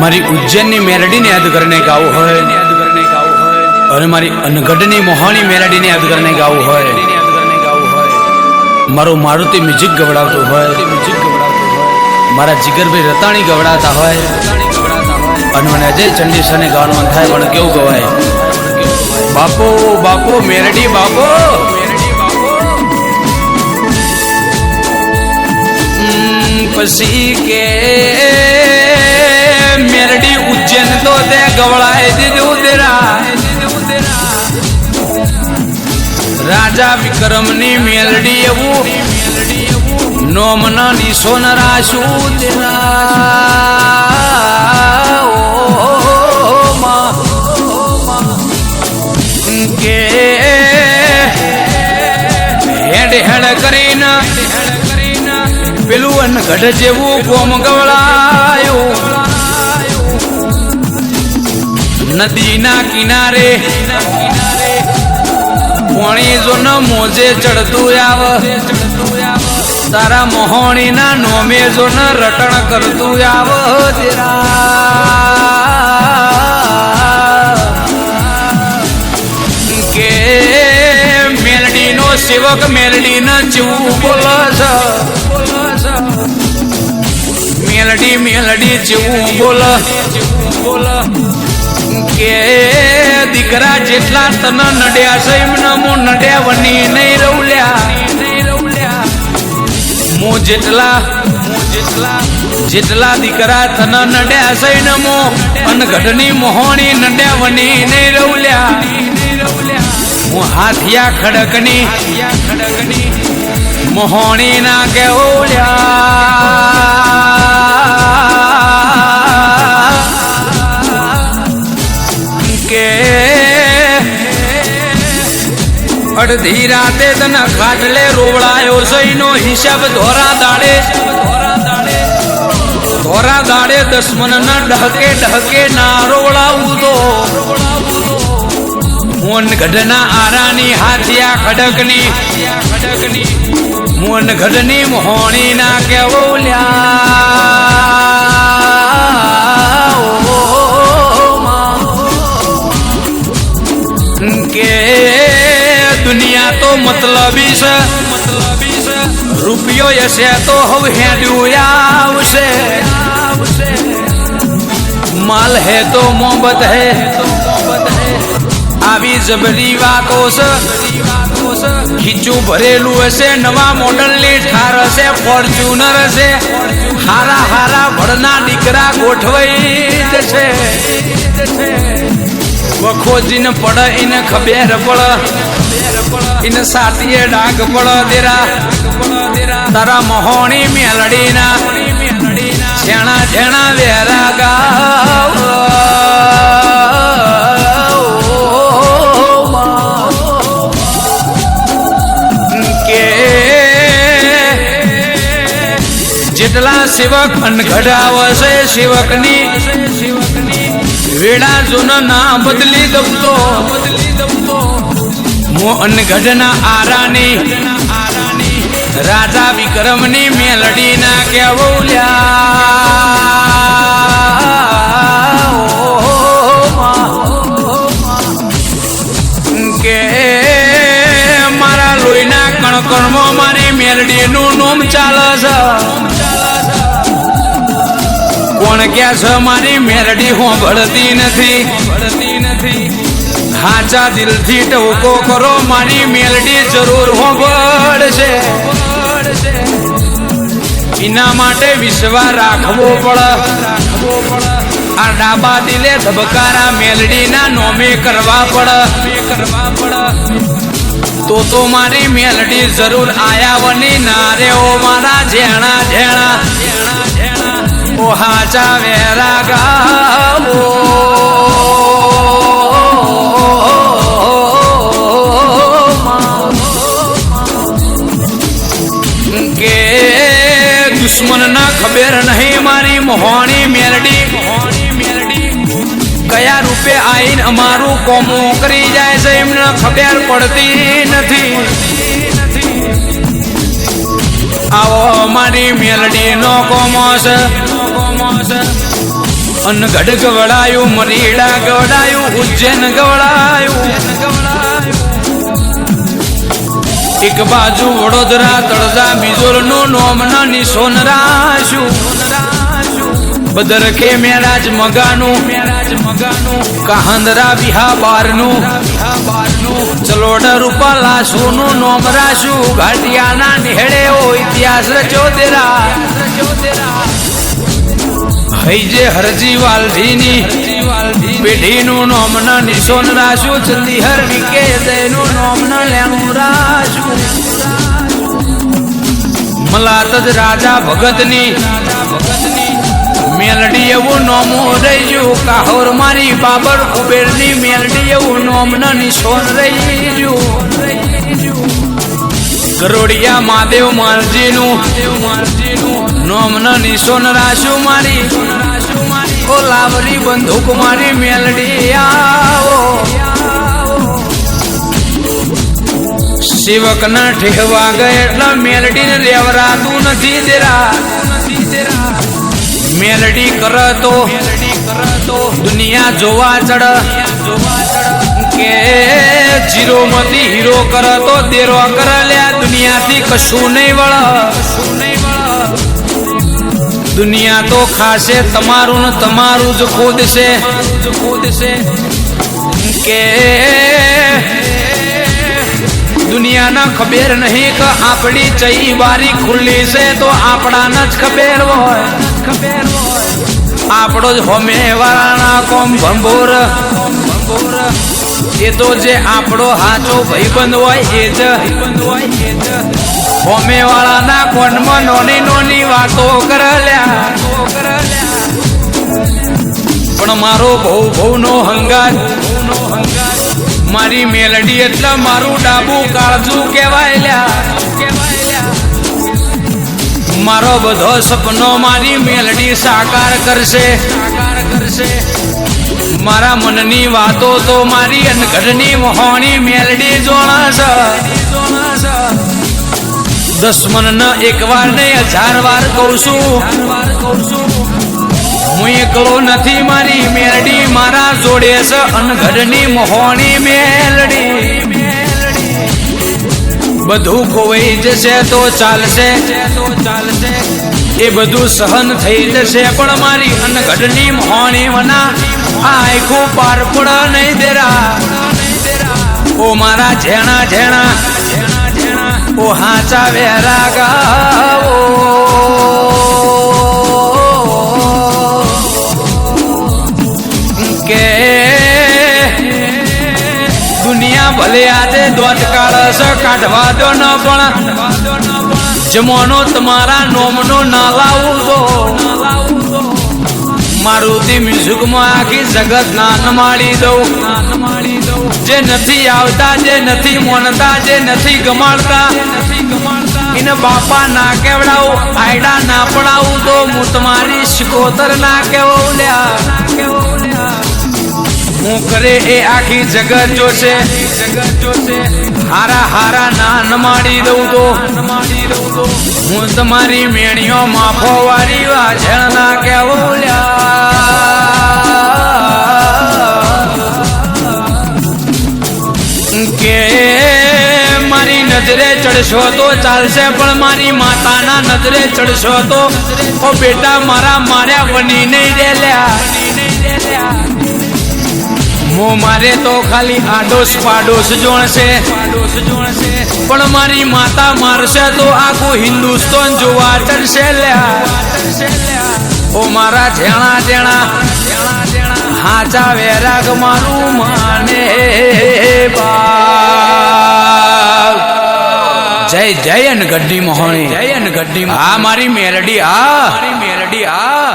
મારી ઉજ્જૈનની મેલડીને યાદ કરીને ગાવું હોય અને મારી અનગઢની મોહાણી મેલડીને યાદ કરીને ગાવું હોય, મારું મારુતિ મ્યુઝિક ગવડાવતું હોય, મારા જીગરભાઈ રતાણી ગવડાવતા હોય અને મને અજય ચંડીસરને ગાવાનું મન થાય, પણ કેવું ગવાય? બાપો બાપો મેલડી બાપો, પછી કે મેલડી ઉજ્જૈન તો તે ગવડાય દીધું તેરા રાજા વિક્રમની મેલડી એવું નોમના નિશોન રાશું તેરા કે હેડ હેડ કરીને પેલું અનગઢ જેવું ગોમ ગવડાયું, નદીના કિનારે પાણી જો ન મોજે ચડતું આવ, તારા મોહણીના નોમે જો ન રટણ કરતું આવ કે મેલડીનો સેવક મેલડીના જેવું બોલે છે, મેલડી મેલડી જેવું બોલ કે દીકરા જેટલા તન નડ્યા છે એમને મો નડ્યા વની નહીં રવલ્યા, મો જેટલા દીકરા તન નડ્યા છે ને મો અનગઢની મોહણી નડ્યા વની નહીં રવલ્યા, હું હાથિયા ખડકની મોહણી ના કેવલ્યા કે અડધી રાતે તને ખાટલે રોવડાયો સહીનો હિસાબ ધોરા દાડે દસમન ના ડહકે ના રોવડાવું તો મોન ગઢના આરાની હાથિયા ખડકની મોન ગઢની મોહણી ના કેવલ્યા કે દુનિયા તો મતલબી છે, રૂપિયો હશે તો હવે હેડ્યું આવશે, માલ હે તો મોહબ્બત હે આવી જબરી વાતો છે, ખીચું ભરેલું હશે, નવા મોડલની ઠાર હશે, ફોર્ચ્યુનર હશે, હારા હારા ભળના દીકરા ગોઠવાઈ જશે, વખોજીને પડ એને ખબેર પડ એને સાતીએ ડાઘ પડ દેરા તારા મોહણી મેલડીના છેણા છેણા વેરા ગાવ કે જેટલા સેવક અનગઢ આવશે સેવકની વેડા જોન ના બદલી દઉં તો મો અનગઢના આરાની રાજા વિક્રમની મેલડી ના કેવલ્યા કે મારા લોહીના કણકણમાં મારી મેલડીનું નોમ ચાલે છે, કોણ ક્યાં છે મારી મેલડી હોંભળતી નથી, હાચા દિલથી ટવકો કરો મારી મેલડી જરૂર હોંભળશે, એના માટે વિશ્વાસ રાખવો પડે, આ ડાબા દિલે ધબકારા મેલડીના નોમે કરવા પડે, તો મારી મેલડી જરૂર આયાવની નારે ઓ મારા ઝેણા ઝેણા ઓ હાચા વેરા ગાવો કે દુશ્મન ના ખબર નહીં મારી મોહણી મેલડી કયા રૂપે આઈને અમારું કોમો કરી જાય છે એમને ખબર પડતી નથી, આવો મારી મેલડી નો કોમો છે, અનગઢ ગવડાયું, મરીડા ગવડાયું, ઉજ્જૈન ગવડાયું, એક બાજુ વડોદરા તળજા બીજોરનું નોમના નિશોન રાશું, બદર કે મેરાજ મગાનું, કાહંદરા વિહા બારનું, ચલોડ રૂપાલા સોનું નોમ રાશું, ઘાટિયાના નિહેડે ઓ ઇતિહાસ રચો તેરા, હૈજે હરજી વાલધીની પેઢીનું નોમના નિશોન રાશું, ચંદીહર વિકે દયનું નોમના લેણું રાશું, મલાતજ રાજા ભગતની મેલડી એવું નોમું રહી ગયું, કાહોર મારી બાબર કુબેરની મેલડી એવું નોમના નિશોન રહી ગયું, ગરોડિયા મહાદેવ મારજીનું નોમના નિશોન રાશું મારી, ઓ લાવરી બંદૂક મારી મેલડી આવો, સેવકના ઠેવા ગયે એટલે મેલડીને રેવરાતું નથી તેરા, મેલડી કરતો દુનિયા જોવા ચડ કે જીરો મતી હીરો કરતો દેરો કર લ્યા, દુનિયાથી કશું નહીં વળ, દુનિયા તો ખાશે તમારું ને તમારું જ ખોદશે, કે દુનિયાના ખબર નહીં કે આપણી ચઈ બારી ખુલ્લી છે તો આપણાને જ ખબર હોય, આપણો જ હોમે વાળાના કોમ ભંભોર, એ તો જે આપણો હાચો ભાઈબંધ હોય એ જ હોમે વાળાના કોનમાં નોની નોની વાતો કરલ્યા, પણ મારો ભૌ નો હંગાત મારી મેલડી એટલે મારું ડાબુ કાળજું કહેવાય, મારો બધો સપનો મારી મેલડી સાકાર કરશે, મારા મનની વાતો તો મારી અનગઢની મોહણી મેલડી જોણાશે, દુશ્મનને એક વાર ને 1000 વાર કહું છું, હું એકલો નથી મારી મેલડી મારા જોડે છે, અનગઢની મોહણી મેલડી, બધું ખોવાઈ જશે તો ચાલશે, એ બધું સહન થઈ જશે, પણ મારી અનગઢની મોહણી મના આખું પાર પડ નહીં દેરા, ઓ મારા ઝેણા ઝેણા ઓ હાચા વેરા ગાવો, કે દુનિયા ભલે આજે દોટ કાળસ કાઢવા દો ન પણ જમોનો તમારા નોમનો ના લાવું તો, મારુતિ મ્યુઝિકમાં આખી જગત ના નમાડી દઉં, જે નથી આવતા, જે નથી મોનતા, જે નથી ગમાડતા એને બાપા ના કેવડાવું, આયડા ના પડાવું તો હું તમારી શિકોતર ના કેવું લ્યા, હું કરે એ આખી જગત જોશે, હારા હારા ના નમાડી દઉં તો હું તમારી મેણીઓ માફો વાળી વાજણ ના કેવું કે મારી નજરે ચડશો તો ચાલશે, પણ મારી માતાના નજરે ચડશો તો ઓ બેટા મારા માર્યા બની નહીં રેલ્યા, મો મારે તો ખાલી આડોશ પાડોશ જોણશે, પણ મારી માતા મારશે તો આખું હિન્દુસ્તાન જોવા ચડશે લ્યા, ઓ મારા ઝેણા ઝેણા હાચા વેરાગ મારું માને બા, જય જય અનગઢની મોહણી, જય અનગઢની, આ મારી મેલડી, આ મારી મેલડી, આ